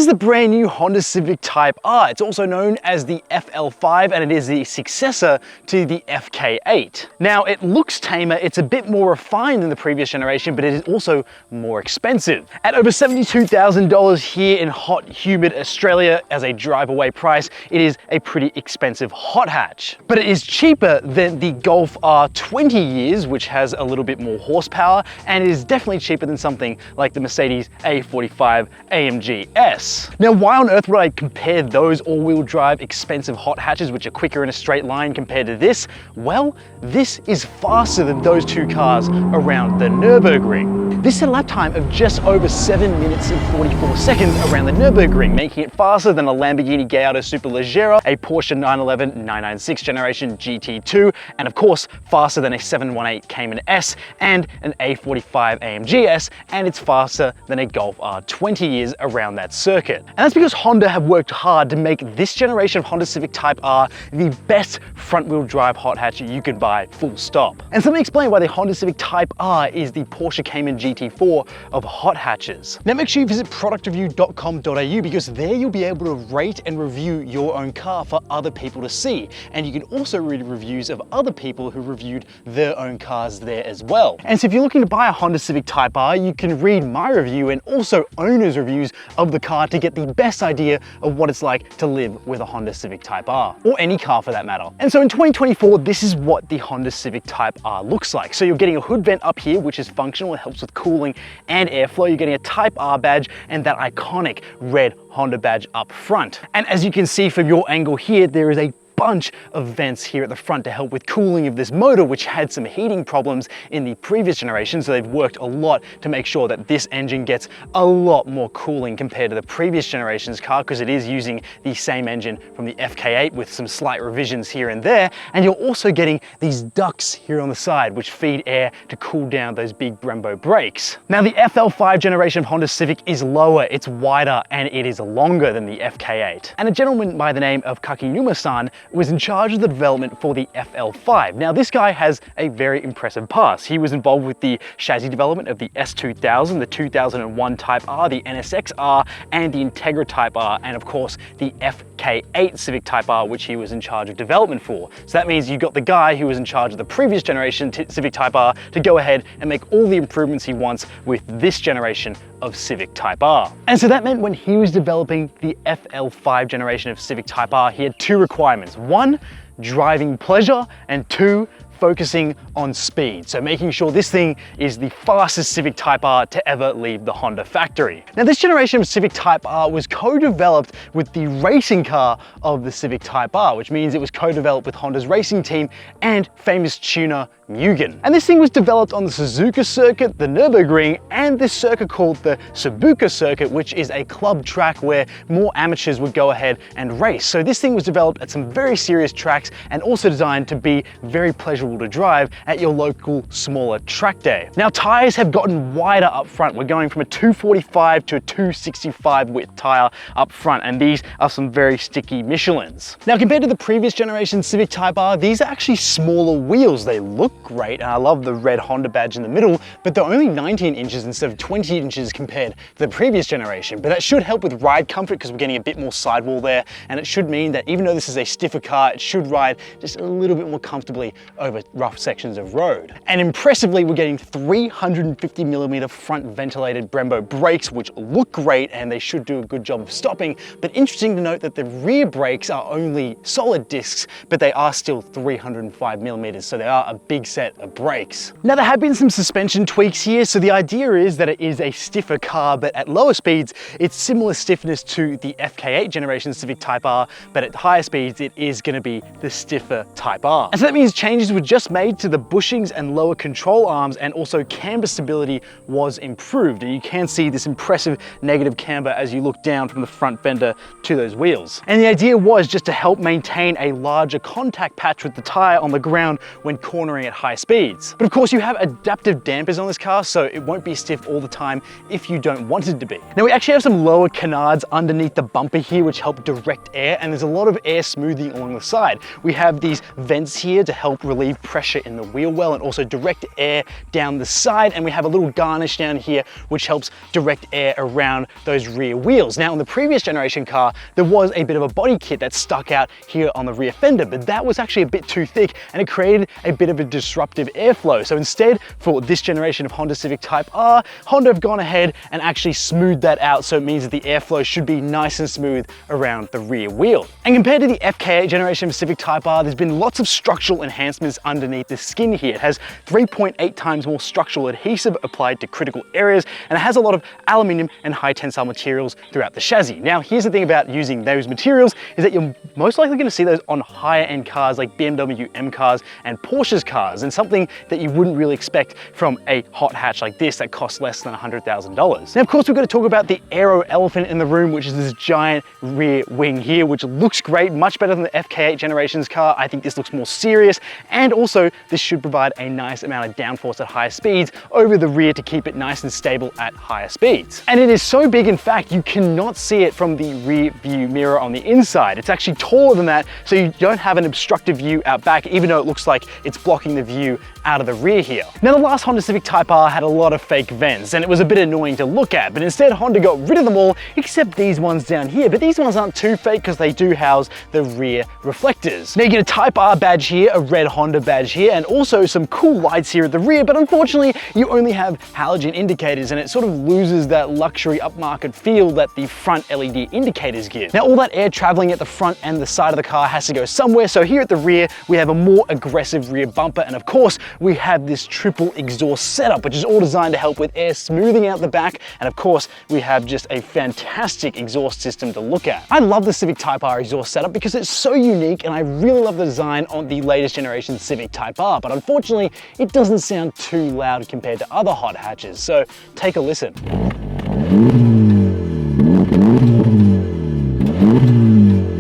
is the brand new Honda Civic Type R. It's also known as the FL5 and it is the successor to the FK8. Now it looks tamer, it's a bit more refined than the previous generation, but it is also more expensive. At over $72,000 here in hot, humid Australia as a drive-away price, it is a pretty expensive hot hatch. But it is cheaper than the Golf R 20 years, which has a little bit more horsepower, and it is definitely cheaper than something like the Mercedes A45 AMG S. Now, why on earth would I compare those all-wheel drive expensive hot hatches, which are quicker in a straight line compared to this? Well, this is faster than those two cars around the Nürburgring. This is a lap time of just over 7 minutes and 44 seconds around the Nürburgring, making it faster than a Lamborghini Gallardo Superleggera, a Porsche 911 996 generation GT2, and of course, faster than a 718 Cayman S and an A45 AMG S, and it's faster than a Golf R 20 years around that circuit. And that's because Honda have worked hard to make this generation of Honda Civic Type R the best front-wheel drive hot hatch you could buy, full stop. And so let me explain why the Honda Civic Type R is the Porsche Cayman GT4 of hot hatches. Now make sure you visit productreview.com.au because there you'll be able to rate and review your own car for other people to see. And you can also read reviews of other people who reviewed their own cars there as well. And so if you're looking to buy a Honda Civic Type R, you can read my review and also owners' reviews of the car to get the best idea of what it's like to live with a Honda Civic Type R, or any car for that matter. And so in 2024, this is what the Honda Civic Type R looks like. So you're getting a hood vent up here, which is functional, it helps with cooling and airflow. You're getting a Type R badge and that iconic red Honda badge up front. And as you can see from your angle here, there is a bunch of vents here at the front to help with cooling of this motor, which had some heating problems in the previous generation. So they've worked a lot to make sure that this engine gets a lot more cooling compared to the previous generation's car, because it is using the same engine from the FK8 with some slight revisions here and there. And you're also getting these ducts here on the side, which feed air to cool down those big Brembo brakes. Now the FL5 generation of Honda Civic is lower, it's wider, and it is longer than the FK8. And a gentleman by the name of Kakinuma-san was in charge of the development for the FL5. Now this guy has a very impressive past. He was involved with the chassis development of the S2000, the 2001 Type R, the NSX R, and the Integra Type R, and of course the FK8 Civic Type R, which he was in charge of development for. So that means you got the guy who was in charge of the previous generation Civic Type R to go ahead and make all the improvements he wants with this generation of Civic Type R. And so that meant when he was developing the FL5 generation of Civic Type R, he had two requirements. One, driving pleasure, and two, focusing on speed. So making sure this thing is the fastest Civic Type R to ever leave the Honda factory. Now this generation of Civic Type R was co-developed with the racing car of the Civic Type R, which means it was co-developed with Honda's racing team and famous tuner Mugen. And this thing was developed on the Suzuka circuit, the Nürburgring, and this circuit called the Sabuka circuit, which is a club track where more amateurs would go ahead and race. So this thing was developed at some very serious tracks and also designed to be very pleasurable to drive at your local smaller track day. Now tires have gotten wider up front. We're going from a 245 to a 265 width tire up front, and these are some very sticky Michelins. Now compared to the previous generation Civic Type R, these are actually smaller wheels. They look great, and I love the red Honda badge in the middle, but they're only 19 inches instead of 20 inches compared to the previous generation. But that should help with ride comfort because we're getting a bit more sidewall there, and it should mean that even though this is a stiffer car, it should ride just a little bit more comfortably over rough sections of road. And impressively, we're getting 350mm front ventilated Brembo brakes, which look great, and they should do a good job of stopping. But interesting to note that the rear brakes are only solid discs, but they are still 305mm, so they are a big set of brakes. Now there have been some suspension tweaks here, so the idea is that it is a stiffer car, but at lower speeds, it's similar stiffness to the FK8 generation Civic Type R, but at higher speeds, it is going to be the stiffer Type R. And so that means changes were just made to the bushings and lower control arms, and also camber stability was improved. And you can see this impressive negative camber as you look down from the front fender to those wheels. And the idea was just to help maintain a larger contact patch with the tire on the ground when cornering at high speeds. But of course you have adaptive dampers on this car, so it won't be stiff all the time if you don't want it to be. Now we actually have some lower canards underneath the bumper here which help direct air, and there's a lot of air smoothing along the side. We have these vents here to help relieve relieve pressure in the wheel well and also direct air down the side. And we have a little garnish down here which helps direct air around those rear wheels. Now, in the previous generation car, there was a bit of a body kit that stuck out here on the rear fender, but that was actually a bit too thick and it created a bit of a disruptive airflow. So instead, for this generation of Honda Civic Type R, Honda have gone ahead and actually smoothed that out, so it means that the airflow should be nice and smooth around the rear wheel. And compared to the FK8 generation of Civic Type R, there's been lots of structural enhancements underneath the skin here. It has 3.8 times more structural adhesive applied to critical areas, and it has a lot of aluminum and high tensile materials throughout the chassis. Now, here's the thing about using those materials is that you're most likely going to see those on higher end cars like BMW M cars and Porsche's cars, and something that you wouldn't really expect from a hot hatch like this that costs less than $100,000. Now, of course, we've got to talk about the aero elephant in the room, which is this giant rear wing here, which looks great, much better than the FK8 generation's car. I think this looks more serious, and also this should provide a nice amount of downforce at higher speeds over the rear to keep it nice and stable at higher speeds. And it is so big, in fact, you cannot see it from the rear view mirror on the inside. It's actually taller than that, so you don't have an obstructive view out back, even though it looks like it's blocking the view out of the rear here. Now, the last Honda Civic Type R had a lot of fake vents, and it was a bit annoying to look at, but instead Honda got rid of them all, except these ones down here. But these ones aren't too fake because they do house the rear reflectors. Now, you get a Type R badge here, a red Honda badge here, and also some cool lights here at the rear, but unfortunately, you only have halogen indicators, and it sort of loses that luxury upmarket feel that the front LED indicators give. Now, all that air traveling at the front and the side of the car has to go somewhere, so here at the rear, we have a more aggressive rear bumper, and of course, we have this triple exhaust setup, which is all designed to help with air smoothing out the back, and of course, we have just a fantastic exhaust system to look at. I love the Civic Type R exhaust setup because it's so unique, and I really love the design on the latest generation Civic Type R, but unfortunately, it doesn't sound too loud compared to other hot hatches, so take a listen.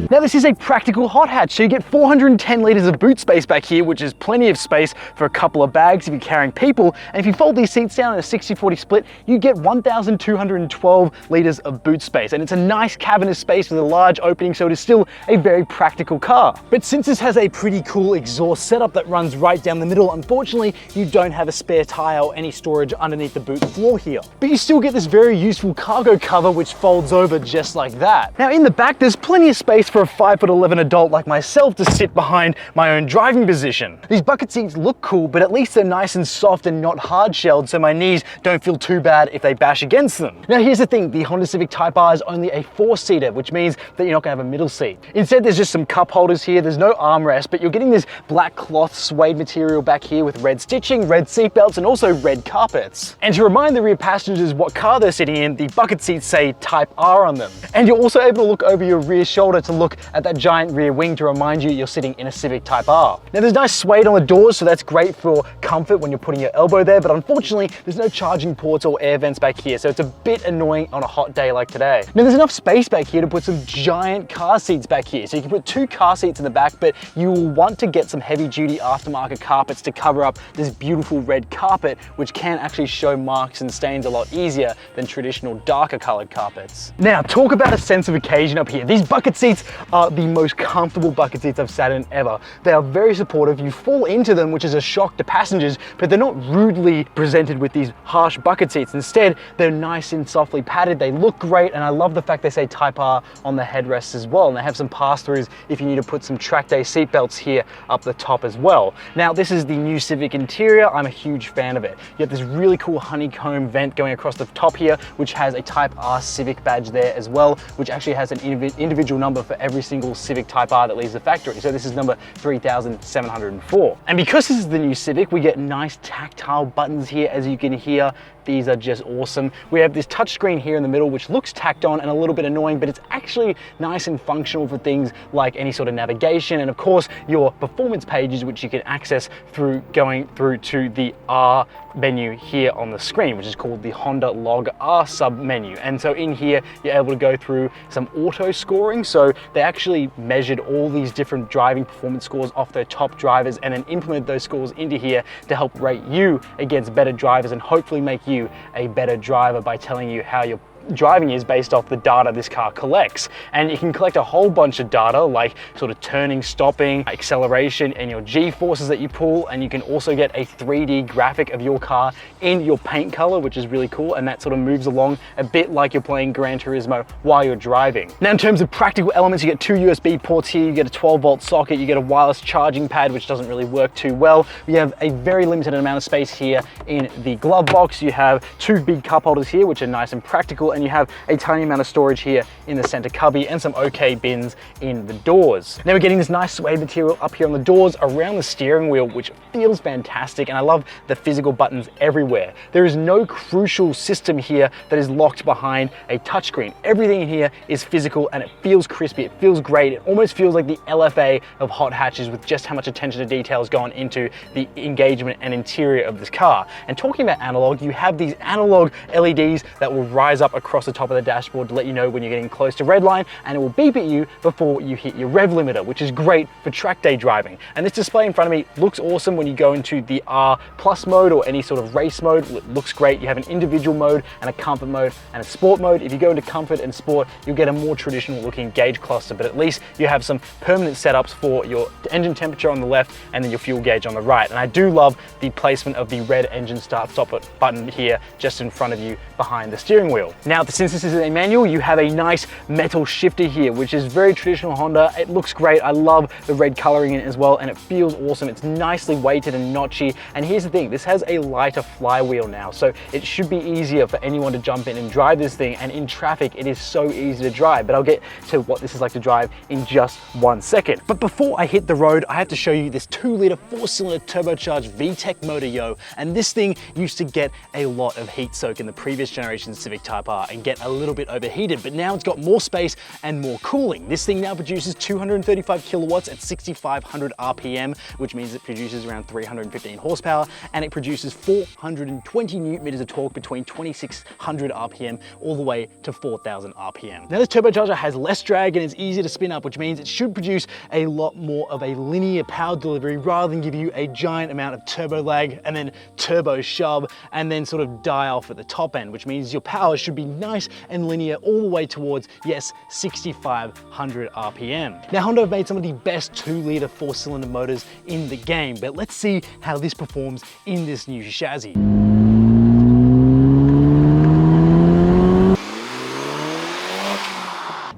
Now, this is a practical hot hatch, so you get 410 liters of boot space back here, which is plenty of space for a couple of bags if you're carrying people. And if you fold these seats down in a 60-40 split, you get 1,212 liters of boot space. And it's a nice cavernous space with a large opening, so it is still a very practical car. But since this has a pretty cool exhaust setup that runs right down the middle, unfortunately, you don't have a spare tire or any storage underneath the boot floor here. But you still get this very useful cargo cover, which folds over just like that. Now, in the back, there's plenty of space for a 5'11" adult like myself to sit behind my own driving position. These bucket seats look cool, but at least they're nice and soft and not hard shelled, so my knees don't feel too bad if they bash against them. Now, here's the thing, the Honda Civic Type R is only a 4-seater, which means that you're not gonna have a middle seat. Instead, there's just some cup holders here, there's no armrest, but you're getting this black cloth suede material back here with red stitching, red seat belts, and also red carpets. And to remind the rear passengers what car they're sitting in, the bucket seats say Type R on them. And you're also able to look over your rear shoulder to look at that giant rear wing to remind you you're sitting in a Civic Type R. Now, there's nice suede on the doors, so that's great for comfort when you're putting your elbow there, but unfortunately, there's no charging ports or air vents back here, so it's a bit annoying on a hot day like today. Now, there's enough space back here to put some giant car seats back here, so you can put 2 car seats in the back, but you will want to get some heavy-duty aftermarket carpets to cover up this beautiful red carpet, which can actually show marks and stains a lot easier than traditional darker colored carpets. Now, talk about a sense of occasion up here. These bucket seats are the most comfortable bucket seats I've sat in ever. They are very supportive. You fall into them, which is a shock to passengers, but they're not rudely presented with these harsh bucket seats. Instead, they're nice and softly padded. They look great, and I love the fact they say Type R on the headrests as well, and they have some pass-throughs if you need to put some track day seat belts here up the top as well. Now, this is the new Civic interior. I'm a huge fan of it. You have this really cool honeycomb vent going across the top here, which has a Type R Civic badge there as well, which actually has an individual number for every single Civic Type R that leaves the factory. So this is number 3704. And because this is the new Civic, we get nice tactile buttons here, as you can hear. These are just awesome. We have this touchscreen here in the middle, which looks tacked on and a little bit annoying, but it's actually nice and functional for things like any sort of navigation, and of course, your performance pages, which you can access through going through to the R menu here on the screen, which is called the Honda Log R sub menu. And so in here, you're able to go through some auto scoring. So they actually measured all these different driving performance scores off their top drivers and then implemented those scores into here to help rate you against better drivers and hopefully make you a better driver by telling you how your driving is based off the data this car collects. And you can collect a whole bunch of data like sort of turning, stopping, acceleration, and your G-forces that you pull. And you can also get a 3D graphic of your car in your paint color, which is really cool. And that sort of moves along a bit like you're playing Gran Turismo while you're driving. Now, in terms of practical elements, you get 2 USB ports here, you get a 12-volt socket, you get a wireless charging pad, which doesn't really work too well. You have a very limited amount of space here in the glove box. You have 2 big cup holders here, which are nice and practical, and you have a tiny amount of storage here in the center cubby and some OK bins in the doors. Now we're getting this nice suede material up here on the doors around the steering wheel, which feels fantastic, and I love the physical buttons everywhere. There is no crucial system here that is locked behind a touchscreen. Everything in here is physical and it feels crispy, it feels great. It almost feels like the LFA of hot hatches with just how much attention to detail has gone into the engagement and interior of this car. And talking about analog, you have these analog LEDs that will rise up across the top of the dashboard to let you know when you're getting close to red line, and it will beep at you before you hit your rev limiter, which is great for track day driving. And this display in front of me looks awesome when you go into the R+ mode or any sort of race mode. It looks great. You have an individual mode and a comfort mode and a sport mode. If you go into comfort and sport, you'll get a more traditional looking gauge cluster, but at least you have some permanent setups for your engine temperature on the left and then your fuel gauge on the right. And I do love the placement of the red engine start stop button here just in front of you behind the steering wheel. Now, since this is a manual, you have a nice metal shifter here, which is very traditional Honda. It looks great. I love the red coloring in it as well, and it feels awesome. It's nicely weighted and notchy. And here's the thing, this has a lighter flywheel now, so it should be easier for anyone to jump in and drive this thing. And in traffic, it is so easy to drive, but I'll get to what this is like to drive in just 1 second. But before I hit the road, I have to show you this 2-liter 4-cylinder turbocharged VTEC motor, yo. And this thing used to get a lot of heat soak in the previous generation Civic Type R and get a little bit overheated, but now it's got more space and more cooling. This thing now produces 235 kilowatts at 6,500 RPM, which means it produces around 315 horsepower, and it produces 420 newton meters of torque between 2,600 RPM all the way to 4,000 RPM. Now, this turbocharger has less drag and is easier to spin up, which means it should produce a lot more of a linear power delivery rather than give you a giant amount of turbo lag and then turbo shove and then sort of die off at the top end, which means your power should be nice and linear all the way towards, yes, 6,500 RPM. Now, Honda have made some of the best 2-liter 4-cylinder motors in the game, but let's see how this performs in this new chassis.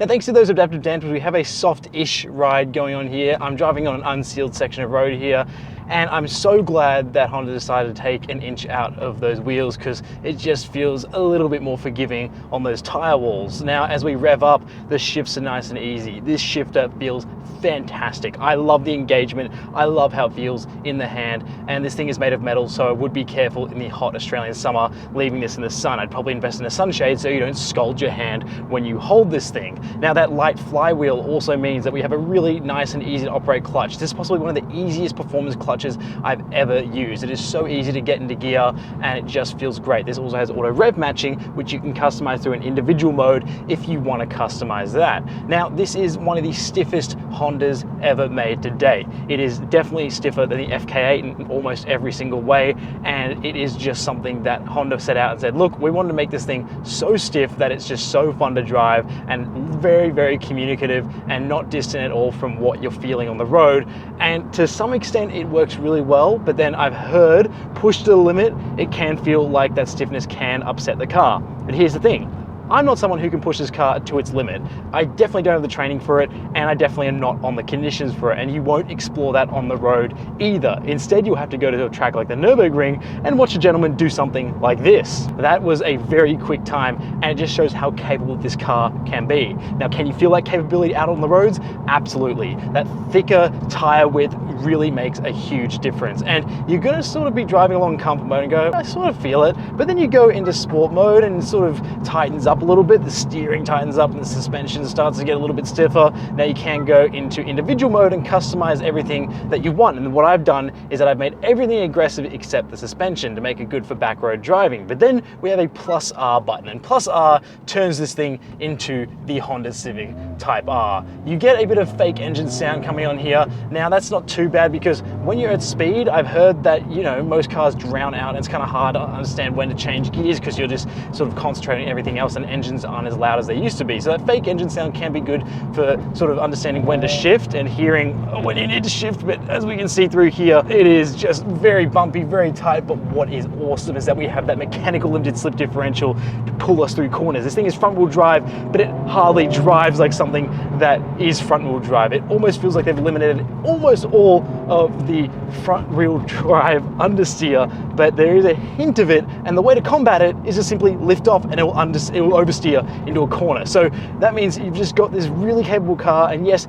Now, thanks to those adaptive dampers, we have a soft-ish ride going on here. I'm driving on an unsealed section of road here, and I'm so glad that Honda decided to take an inch out of those wheels because it just feels a little bit more forgiving on those tire walls. Now, as we rev up, the shifts are nice and easy. This shifter feels fantastic. I love the engagement. I love how it feels in the hand, and this thing is made of metal, so I would be careful in the hot Australian summer leaving this in the sun. I'd probably invest in a sunshade so you don't scald your hand when you hold this thing. Now, that light flywheel also means that we have a really nice and easy to operate clutch. This is possibly one of the easiest performance clutches I've ever used. It is so easy to get into gear and it just feels great. This also has auto rev matching, which you can customize through an individual mode if you want to customize that. Now, this is one of the stiffest Hondas ever made to date. It is definitely stiffer than the FK8 in almost every single way, and it is just something that Honda set out and said, look, we wanted to make this thing so stiff that it's just so fun to drive and very, very communicative and not distant at all from what you're feeling on the road. And to some extent, it works really well, but then I've heard, pushed to the limit, it can feel like that stiffness can upset the car. But here's the thing, I'm not someone who can push this car to its limit. I definitely don't have the training for it, and I definitely am not on the conditions for it, and you won't explore that on the road either. Instead, you'll have to go to a track like the Nürburgring and watch a gentleman do something like this. That was a very quick time, and it just shows how capable this car can be. Now, can you feel that capability out on the roads? Absolutely. That thicker tire width really makes a huge difference, and you're gonna sort of be driving along comfort mode and go, I sort of feel it, but then you go into sport mode and it sort of tightens up a little bit, the steering tightens up and the suspension starts to get a little bit stiffer. Now you can go into individual mode and customize everything that you want, and what I've done is that I've made everything aggressive except the suspension to make it good for back road driving. But then we have a plus R button, and plus R turns this thing into the Honda Civic Type R. You get a bit of fake engine sound coming on here. Now that's not too bad because when you're at speed, I've heard that, you know, most cars drown out and it's kind of hard to understand when to change gears because you're just sort of concentrating on everything else. And engines aren't as loud as they used to be. So that fake engine sound can be good for sort of understanding when to shift and hearing when you need to shift. But as we can see through here, it is just very bumpy, very tight. But what is awesome is that we have that mechanical limited slip differential to pull us through corners. This thing is front wheel drive, but it hardly drives like something that is front wheel drive. It almost feels like they've eliminated almost all of the front wheel drive understeer, but there is a hint of it, and the way to combat it is to simply lift off and it will oversteer into a corner. So that means you've just got this really capable car, and yes,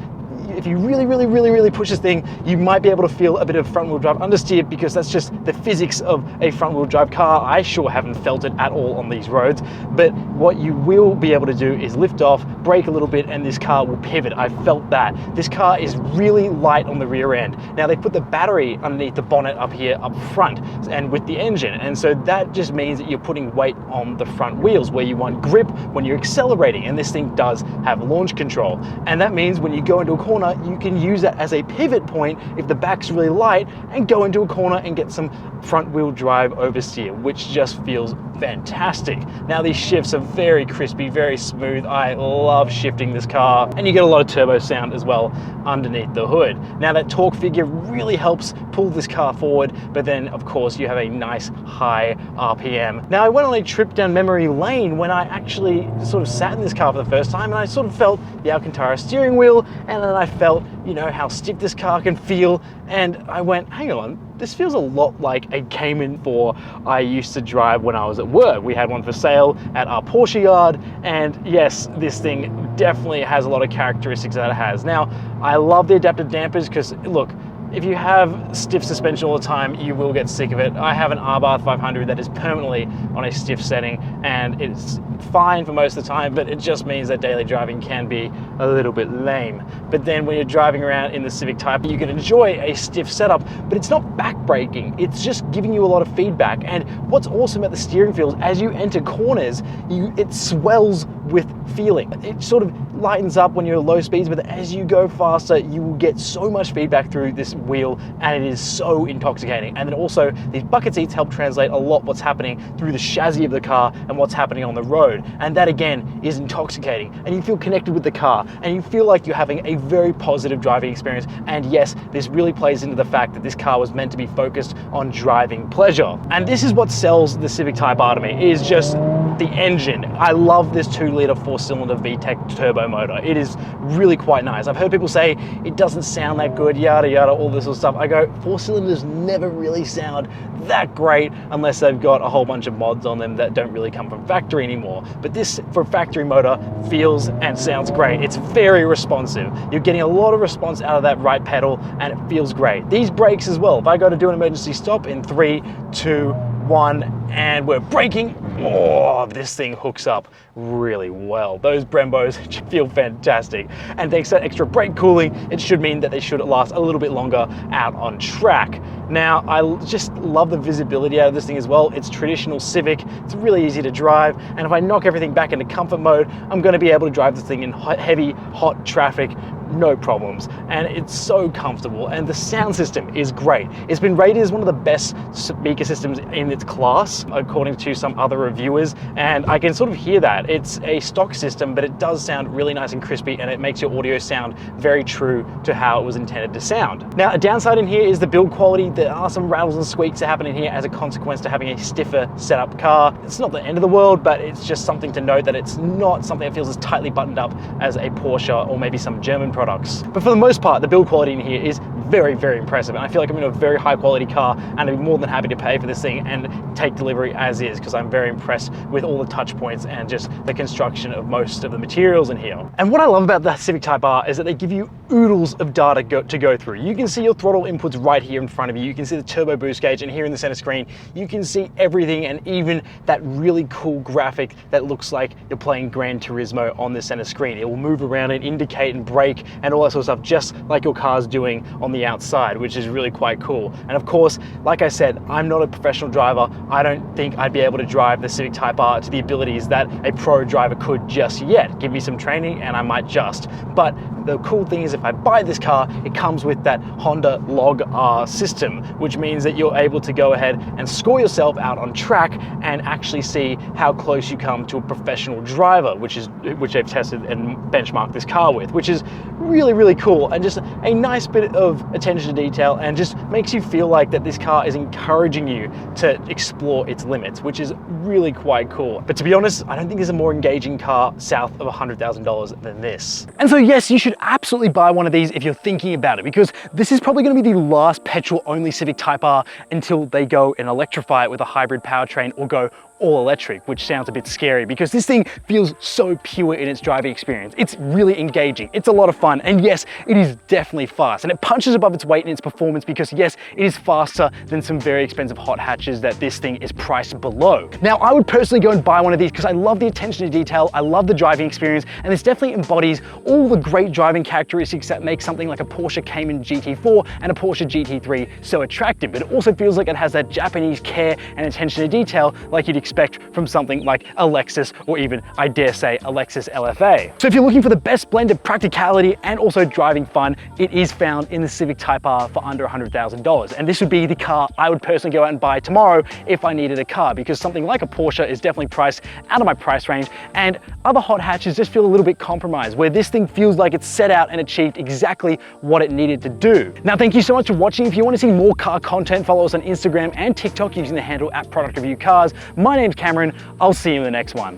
if you really push this thing, you might be able to feel a bit of front wheel drive understeer, because that's just the physics of a front wheel drive car. I sure haven't felt it at all on these roads, but what you will be able to do is lift off, brake a little bit, and this car will pivot. I felt that. This car is really light on the rear end. Now they put the battery underneath the bonnet up here up front and with the engine, and so that just means that you're putting weight on the front wheels where you want grip when you're accelerating, and this thing does have launch control, and that means when you go into a corner, you can use that as a pivot point if the back's really light and go into a corner and get some front wheel drive oversteer, which just feels fantastic. Now these shifts are very crispy, very smooth. I love shifting this car, and you get a lot of turbo sound as well underneath the hood. Now that torque figure really helps pull this car forward, but then of course you have a nice high RPM. Now I went on a trip down memory lane when I actually sort of sat in this car for the first time, and I sort of felt the Alcantara steering wheel, and then I felt, you know, how stiff this car can feel, and I went, hang on, this feels a lot like a Cayman 4 I used to drive when I was at work. We had one for sale at our Porsche yard, and yes, this thing definitely has a lot of characteristics that it has. Now, I love the adaptive dampers because, look, if you have stiff suspension all the time, you will get sick of it. I have an Abarth 500 that is permanently on a stiff setting, and it's fine for most of the time, but it just means that daily driving can be a little bit lame. But then when you're driving around in the Civic Type, you can enjoy a stiff setup, but it's not backbraking. It's just giving you a lot of feedback. And what's awesome about the steering wheel is as you enter corners, it swells with feeling. It sort of lightens up when you're at low speeds, but as you go faster, you will get so much feedback through this wheel, and it is so intoxicating. And then also these bucket seats help translate a lot what's happening through the chassis of the car and what's happening on the road, and that again is intoxicating, and you feel connected with the car, and you feel like you're having a very positive driving experience. And yes, this really plays into the fact that this car was meant to be focused on driving pleasure, and this is what sells the Civic Type R to me, is just the engine. I love this 2-liter 4-cylinder VTEC turbo motor. It is really quite nice. I've heard people say it doesn't sound that good, yada yada, all this sort of stuff. I go, 4-cylinders never really sound that great unless they've got a whole bunch of mods on them that don't really come from factory anymore. But this, for a factory motor, feels and sounds great. It's very responsive. You're getting a lot of response out of that right pedal, and it feels great. These brakes as well. If I go to do an emergency stop in 3, 2, 1, and we're braking, oh, this thing hooks up really well. Those Brembos feel fantastic. And thanks to that extra brake cooling, it should mean that they should last a little bit longer out on track. Now, I just love the visibility out of this thing as well. It's traditional Civic, it's really easy to drive, and if I knock everything back into comfort mode, I'm gonna be able to drive this thing in heavy, hot traffic, no problems. And it's so comfortable, and the sound system is great. It's been rated as one of the best speaker systems in its class, according to some other reviewers, and I can sort of hear that. It's a stock system, but it does sound really nice and crispy, and it makes your audio sound very true to how it was intended to sound. Now, a downside in here is the build quality. There are some rattles and squeaks that happen in here as a consequence to having a stiffer setup car. It's not the end of the world, but it's just something to note that it's not something that feels as tightly buttoned up as a Porsche or maybe some German products. But for the most part, the build quality in here is very, very impressive. And I feel like I'm in a very high quality car, and I'd be more than happy to pay for this thing and take delivery as is, because I'm very impressed with all the touch points and just the construction of most of the materials in here. And what I love about the Civic Type R is that they give you oodles of data to go through. You can see your throttle inputs right here in front of you. You can see the turbo boost gauge, and here in the center screen, you can see everything, and even that really cool graphic that looks like you're playing Gran Turismo on the center screen. It will move around and indicate and brake and all that sort of stuff, just like your car's doing on the the outside, which is really quite cool. And of course, like I said, I'm not a professional driver. I don't think I'd be able to drive the Civic Type R to the abilities that a pro driver could just yet. Give me some training and I might just. But the cool thing is if I buy this car, it comes with that Honda Log R system, which means that you're able to go ahead and score yourself out on track and actually see how close you come to a professional driver, which they've tested and benchmarked this car with, which is really, really cool and just a nice bit of attention to detail, and just makes you feel like that this car is encouraging you to explore its limits, which is really quite cool. But to be honest, I don't think there's a more engaging car south of $100,000 than this. And so yes, you should absolutely buy one of these if you're thinking about it, because this is probably going to be the last petrol-only Civic Type R until they go and electrify it with a hybrid powertrain or go all electric, which sounds a bit scary because this thing feels so pure in its driving experience. It's really engaging, it's a lot of fun, and yes, it is definitely fast, and it punches above its weight in its performance because yes, it is faster than some very expensive hot hatches that this thing is priced below. Now, I would personally go and buy one of these because I love the attention to detail, I love the driving experience, and this definitely embodies all the great driving characteristics that make something like a Porsche Cayman GT4 and a Porsche GT3 so attractive. But it also feels like it has that Japanese care and attention to detail like you'd expect from something like a Lexus, or even, I dare say, a Lexus LFA. So if you're looking for the best blend of practicality and also driving fun, it is found in the Civic Type R for under $100,000. And this would be the car I would personally go out and buy tomorrow if I needed a car, because something like a Porsche is definitely priced out of my price range, and other hot hatches just feel a little bit compromised, where this thing feels like it's set out and achieved exactly what it needed to do. Now, thank you so much for watching. If you want to see more car content, follow us on Instagram and TikTok using the handle @ProductReviewCars. My name's Cameron. I'll see you in the next one.